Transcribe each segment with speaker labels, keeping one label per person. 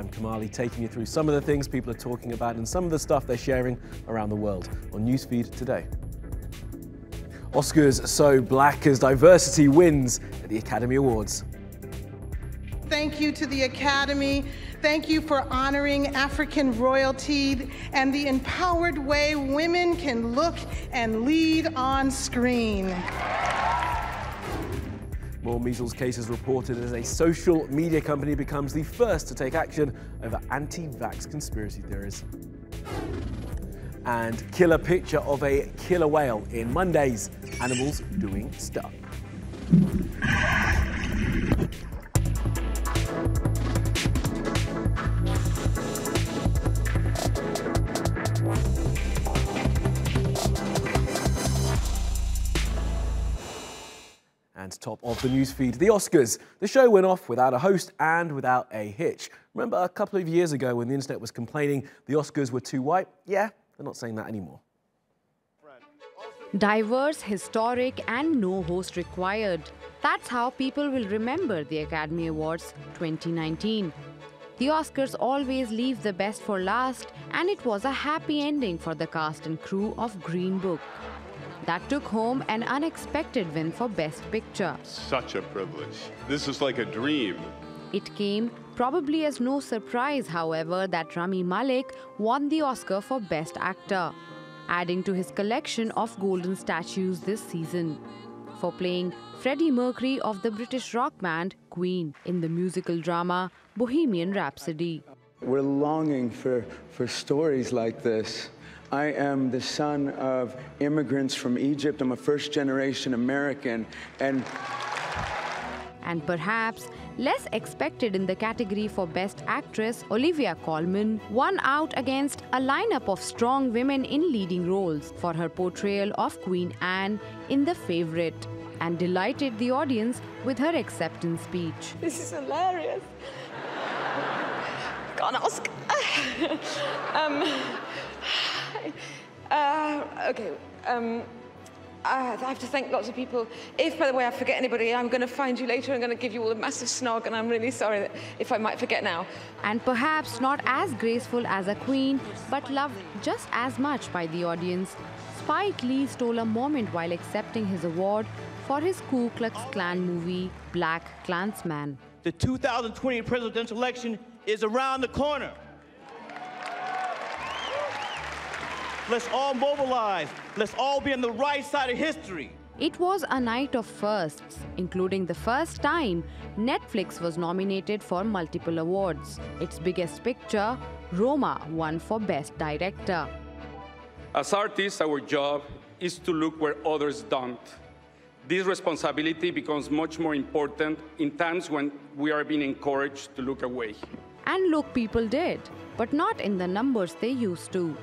Speaker 1: I'm Kamali, taking you through some of the things people are talking about and some of the stuff they're sharing around the world on NewsFeed today. Oscars so black as diversity wins at the Academy Awards.
Speaker 2: Thank you to the Academy. Thank you for honoring African royalty and the empowered way women can look and lead on screen.
Speaker 1: More measles cases reported as a social media company becomes the first to take action over anti-vax conspiracy theories. And killer picture of a killer whale in Monday's Animals Doing Stuff. And top of the newsfeed, the Oscars. The show went off without a host and without a hitch. Remember a couple of years ago when the internet was complaining the Oscars were too white? Yeah, they're not saying that anymore.
Speaker 3: Diverse, historic, and no host required. That's how people will remember the Academy Awards 2019. The Oscars always leave the best for last, and it was a happy ending for the cast and crew of Green Book. That took home an unexpected win for Best Picture.
Speaker 4: Such a privilege. This is like a dream.
Speaker 3: It came probably as no surprise, however, that Rami Malek won the Oscar for Best Actor, adding to his collection of golden statues this season for playing Freddie Mercury of the British rock band Queen in the musical drama Bohemian Rhapsody.
Speaker 5: We're longing for stories like this. I am the son of immigrants from Egypt. I'm a first-generation American, and
Speaker 3: perhaps less expected in the category for Best Actress, Olivia Colman won out against a lineup of strong women in leading roles for her portrayal of Queen Anne in The Favourite, and delighted the audience with her acceptance speech.
Speaker 6: This is hilarious. Got an Oscar. I have to thank lots of people. If, by the way, I forget anybody, I'm going to find you later. I'm going to give you all a massive snog, and I'm really sorry if I might forget now.
Speaker 3: And perhaps not as graceful as a queen, but loved just as much by the audience, Spike Lee stole a moment while accepting his award for his Ku Klux Klan movie, Black Klansman.
Speaker 7: The 2020 presidential election is around the corner. Let's all mobilize. Let's all be on the right side of history.
Speaker 3: It was a night of firsts, including the first time Netflix was nominated for multiple awards. Its biggest picture, Roma, won for Best Director.
Speaker 8: As artists, our job is to look where others don't. This responsibility becomes much more important in times when we are being encouraged to look away.
Speaker 3: And look, people did, but not in the numbers they used to.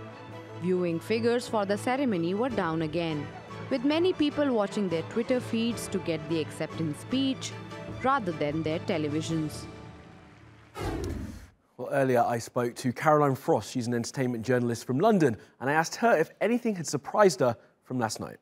Speaker 3: Viewing figures for the ceremony were down again, with many people watching their Twitter feeds to get the acceptance speech rather than their televisions.
Speaker 1: Well, earlier I spoke to Caroline Frost. She's an entertainment journalist from London, and I asked her if anything had surprised her from last night.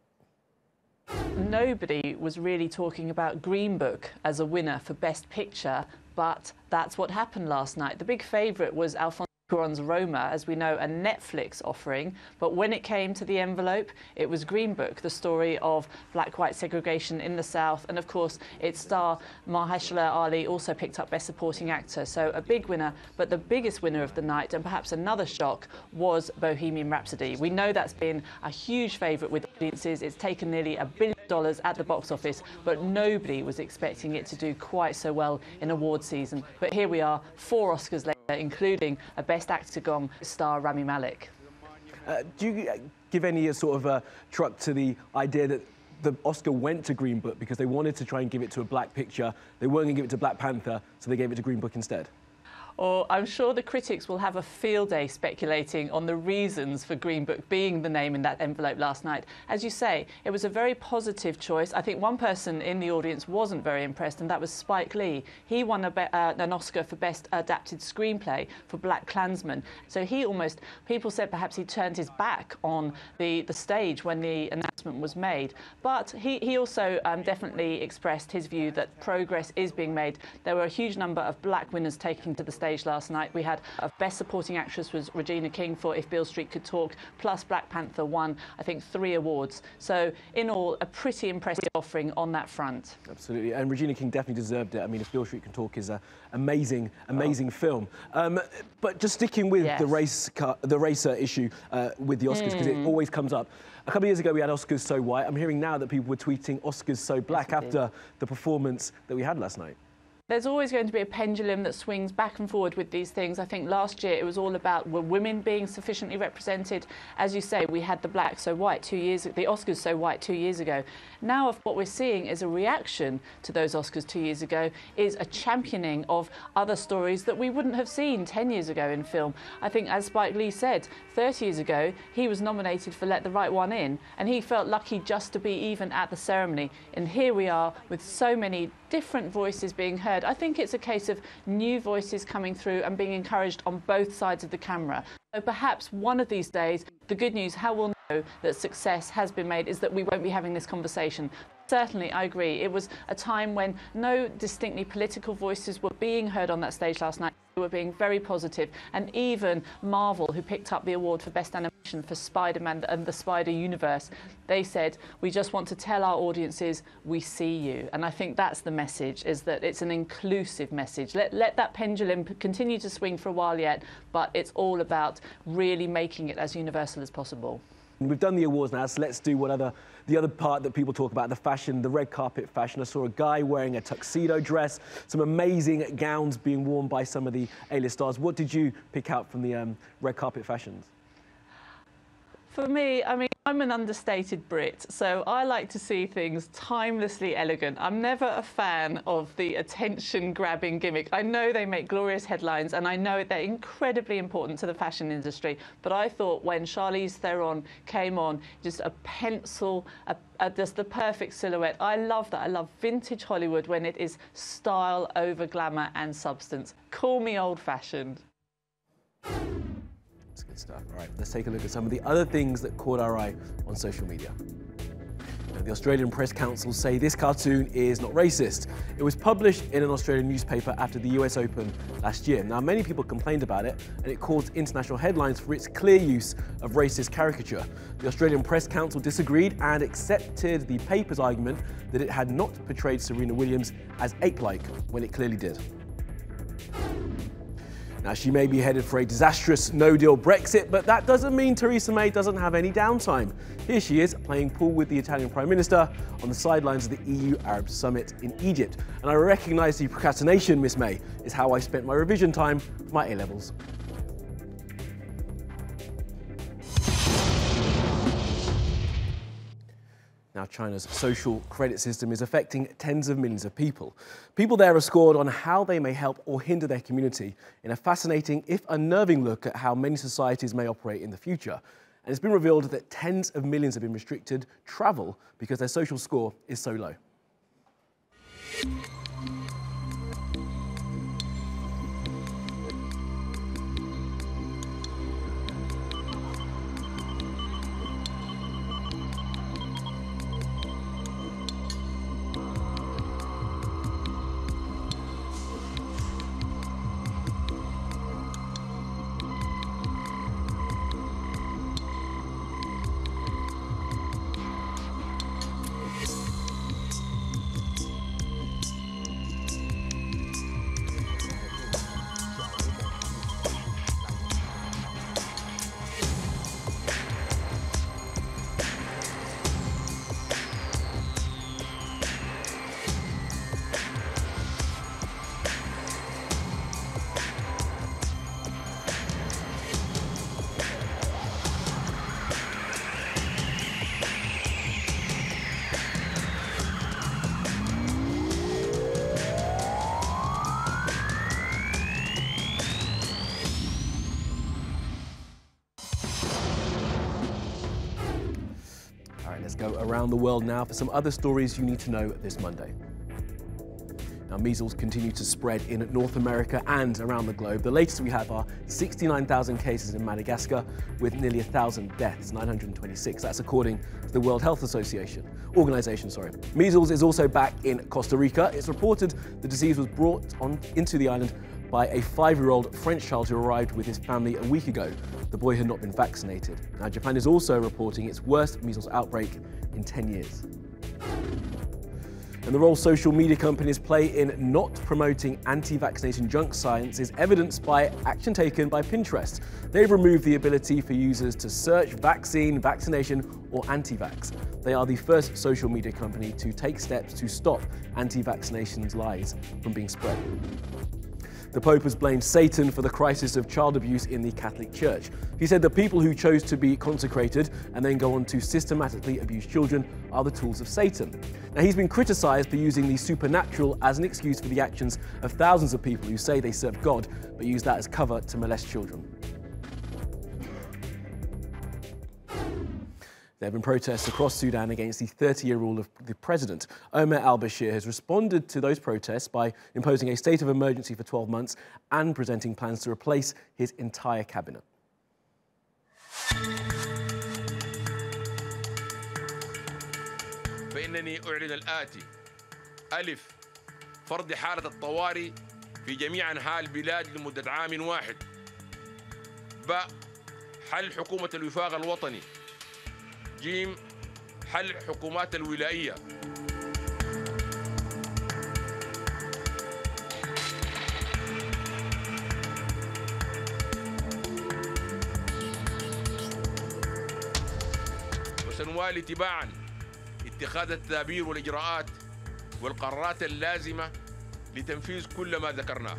Speaker 9: Nobody was really talking about Green Book as a winner for Best Picture, but that's what happened last night. The big favourite was Alfonso Cuarón's Roma, as we know, a Netflix offering, but when it came to the envelope, it was Green Book, the story of black-white segregation in the South, and of course its star Mahershala Ali also picked up Best Supporting Actor, so a big winner. But the biggest winner of the night, and perhaps another shock, was Bohemian Rhapsody. We know that's been a huge favourite with audiences. It's taken nearly $1 billion at the box office, but nobody was expecting it to do quite so well in award season. But here we are, 4 Oscars later, including a Best Actor gong star Rami Malek.
Speaker 1: Do you give any sort of truck to the idea that the Oscar went to Green Book because they wanted to try and give it to a black picture? They weren't going to give it to Black Panther, so they gave it to Green Book instead?
Speaker 9: Or I'm sure the critics will have a field day speculating on the reasons for Green Book being the name in that envelope last night. As you say, it was a very positive choice. I think one person in the audience wasn't very impressed, and that was Spike Lee. He won an Oscar for Best Adapted Screenplay for Black Klansman. So he almost, people said perhaps he turned his back on the stage when the announcement was made. But he also definitely expressed his view that progress is being made. There were a huge number of black winners taking to the stage stage last night. We had Best Supporting Actress was Regina King for If Beale Street Could Talk, plus Black Panther won, I think, 3 awards. So in all, a pretty impressive offering on that front.
Speaker 1: Absolutely, and Regina King definitely deserved it. I mean, If Beale Street Can Talk is an amazing film. But just sticking with the racer issue with the Oscars, because it always comes up. A couple of years ago, we had Oscars So White. I'm hearing now that people were tweeting Oscars So Black after the performance that we had last night.
Speaker 9: There's always going to be a pendulum that swings back and forward with these things. I think last year it was all about were women being sufficiently represented. As you say, we had the Black So White 2 years, the Oscars So White 2 years ago. Now what we're seeing is a reaction to those Oscars 2 years ago, is a championing of other stories that we wouldn't have seen 10 years ago in film. I think, as Spike Lee said, 30 years ago he was nominated for Let the Right One In, and he felt lucky just to be even at the ceremony. And here we are with so many different voices being heard. I think it's a case of new voices coming through and being encouraged on both sides of the camera. So perhaps one of these days, the good news, how we'll know that success has been made, is that we won't be having this conversation. Certainly, I agree. It was a time when no distinctly political voices were being heard on that stage last night. They were being very positive. And even Marvel, who picked up the award for Best Animation for Spider-Man and the Spider Universe, they said, we just want to tell our audiences, we see you. And I think that's the message, is that it's an inclusive message. Let that pendulum continue to swing for a while yet, but it's all about really making it as universal as possible.
Speaker 1: We've done the awards now, so let's do the other part that people talk about, the fashion, the red carpet fashion. I saw a guy wearing a tuxedo dress, some amazing gowns being worn by some of the A-list stars. What did you pick out from the red carpet fashions?
Speaker 9: For me, I mean, I'm an understated Brit, so I like to see things timelessly elegant. I'm never a fan of the attention-grabbing gimmick. I know they make glorious headlines, and I know they're incredibly important to the fashion industry, but I thought when Charlize Theron came on, just a pencil, just the perfect silhouette. I love that. I love vintage Hollywood when it is style over glamour and substance. Call me old-fashioned.
Speaker 1: That's good stuff. All right, let's take a look at some of the other things that caught our eye on social media. Now, the Australian Press Council say this cartoon is not racist. It was published in an Australian newspaper after the US Open last year. Now, many people complained about it, and it caused international headlines for its clear use of racist caricature. The Australian Press Council disagreed and accepted the paper's argument that it had not portrayed Serena Williams as ape-like when it clearly did. Now, she may be headed for a disastrous no-deal Brexit, but that doesn't mean Theresa May doesn't have any downtime. Here she is, playing pool with the Italian Prime Minister on the sidelines of the EU-Arab Summit in Egypt. And I recognise the procrastination, Miss May, is how I spent my revision time for my A-levels. Now, China's social credit system is affecting tens of millions of people. People there are scored on how they may help or hinder their community in a fascinating, if unnerving, look at how many societies may operate in the future. And it's been revealed that tens of millions have been restricted travel because their social score is so low. Let's go around the world now for some other stories you need to know this Monday. Now, measles continue to spread in North America and around the globe. The latest we have are 69,000 cases in Madagascar with nearly 1,000 deaths, 926. That's according to the World Health Organization. Measles is also back in Costa Rica. It's reported the disease was brought into the island by a 5-year-old French child who arrived with his family a week ago. The boy had not been vaccinated. Now, Japan is also reporting its worst measles outbreak in 10 years. And the role social media companies play in not promoting anti-vaccination junk science is evidenced by action taken by Pinterest. They've removed the ability for users to search vaccine, vaccination, or anti-vax. They are the first social media company to take steps to stop anti-vaccinations lies from being spread. The Pope has blamed Satan for the crisis of child abuse in the Catholic Church. He said the people who chose to be consecrated and then go on to systematically abuse children are the tools of Satan. Now, he's been criticised for using the supernatural as an excuse for the actions of thousands of people who say they serve God, but use that as cover to molest children. There have been protests across Sudan against the 30-year rule of the president. Omar al-Bashir has responded to those protests by imposing a state of emergency for 12 months and presenting plans to replace his entire cabinet.
Speaker 10: فإنني أعلن الآتي: ألف، فرض حالة الطوارئ في جميع أنحاء البلاد لمدة عام واحد. باء، حل حكومة الوفاق الوطني. جيم، حل حكومات الولائية. وسنوالي تباعا اتخاذ التدابير والإجراءات والقرارات اللازمة لتنفيذ كل ما ذكرناه.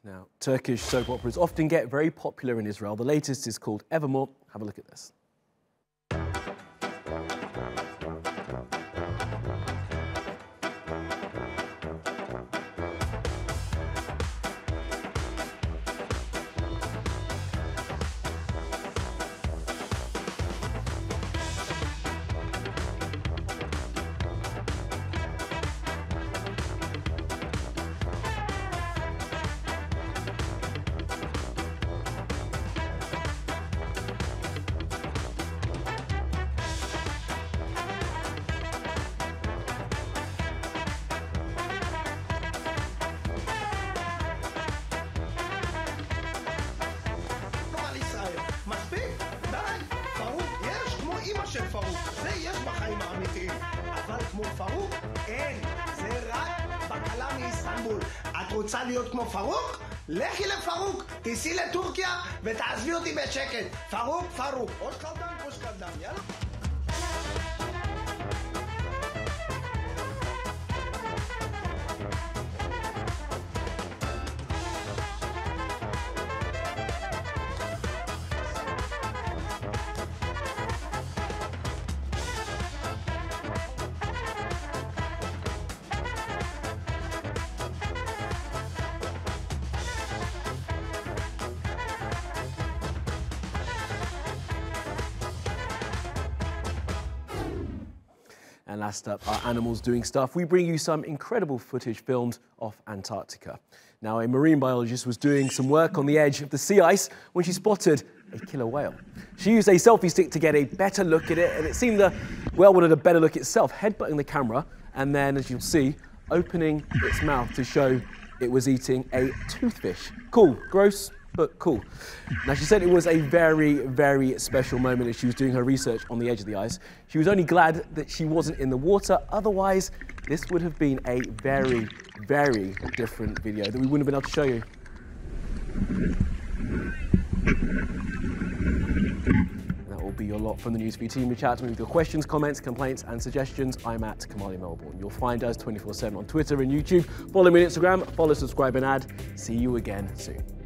Speaker 1: Now, Turkish soap operas often get very popular in Israel. The latest is called Evermore. Have a look at this.
Speaker 11: של פרוק, זה יש בחיים האמיתיים, אבל כמו פרוק אין, זה רק בקלה מאיסטנבול. את רוצה להיות כמו פרוק? לכי לפרוק, תיסעי לטורקיה ותעזבי אותי בשקט. פרוק, פרוק, עוד קלדם, עוד קלדם, יאללה.
Speaker 1: And last up, our animals doing stuff. We bring you some incredible footage filmed off Antarctica. Now, a marine biologist was doing some work on the edge of the sea ice when she spotted a killer whale. She used a selfie stick to get a better look at it, and it seemed the whale wanted a better look itself, headbutting the camera, and then, as you'll see, opening its mouth to show it was eating a toothfish. Cool, gross, but cool. Now, she said it was a very, very special moment as she was doing her research on the edge of the ice. She was only glad that she wasn't in the water. Otherwise, this would have been a very, very different video that we wouldn't have been able to show you. That will be your lot from the NewsFeed team. Reach out to me with your questions, comments, complaints, and suggestions. I'm at Kamali Melbourne. You'll find us 24/7 on Twitter and YouTube. Follow me on Instagram, follow, subscribe, and add. See you again soon.